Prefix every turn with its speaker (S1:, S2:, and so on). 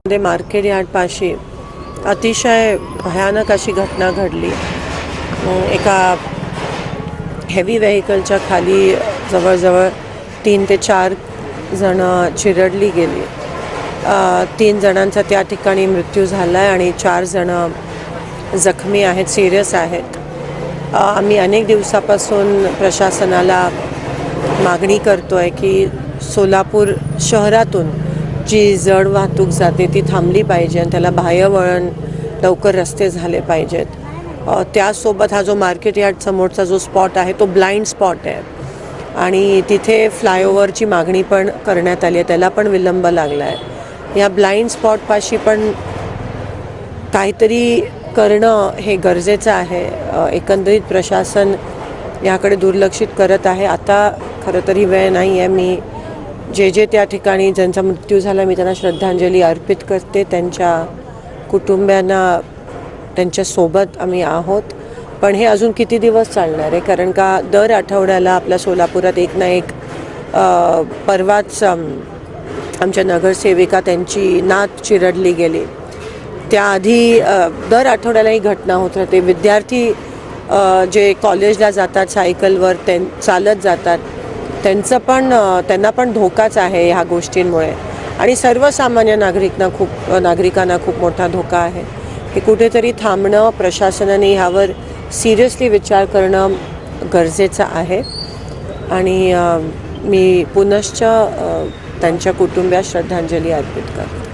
S1: Market यार्डपाशी अतिशय भयानक अशी घटना घडली। एका हेवी व्हेकलच्या खाली जवळजवळ 3 ते 4 जण चिरडली गेली। 3 जणांचा त्या ठिकाणी मृत्यू झाला आहे आणि 4 जण जखमी आहेत, सिरियस आहेत। आम्ही अनेक दिवसापासून प्रशासनाला मागणी करतोय की सोलापूर शहरातून जी जड वाहतूक जाते ती थांबली पाहिजे आणि त्याला बाह्य वळण लवकर रस्ते झाले पाहिजेत। त्यासोबत हा जो मार्केट यार्ड समोरचा जो स्पॉट आहे तो ब्लाइंड स्पॉट आहे आणि तिथे फ्लायओव्हरची मागणी पण करण्यात आली आहे, त्याला पण विलंब लागला आहे। या ब्लाइंड स्पॉटपाशी पण काहीतरी करणं हे गरजेचं आहे। एकंदरीत प्रशासन याकडे दुर्लक्षित करत आहे। आता खरं तरी वेळ नाही आहे। मी जे त्या ठिकाणी ज्यांचा मृत्यू झाला मी त्यांना श्रद्धांजली अर्पित करते। त्यांच्या कुटुंबियांना त्यांच्यासोबत आम्ही आहोत, पण हे अजून किती दिवस चालणार आहे? कारण का दर आठवड्याला आपल्या सोलापुरात एक ना एक परवाच आमच्या नगरसेविका त्यांची नात चिरडली गेली। त्याआधी दर आठवड्याला ही घटना होत राहते। विद्यार्थी जे कॉलेजला जातात सायकलवर चालत जातात त्यांना पण धोकाच आहे ह्या गोष्टींमुळे आणि सर्वसामान्य नागरिकांना खूप मोठा धोका आहे। हे कुठेतरी थांबणं, प्रशासनाने ह्यावर सिरियसली विचार करणं गरजेचं आहे आणि मी पुनश्च त्यांच्या कुटुंबियास श्रद्धांजली अर्पित करते।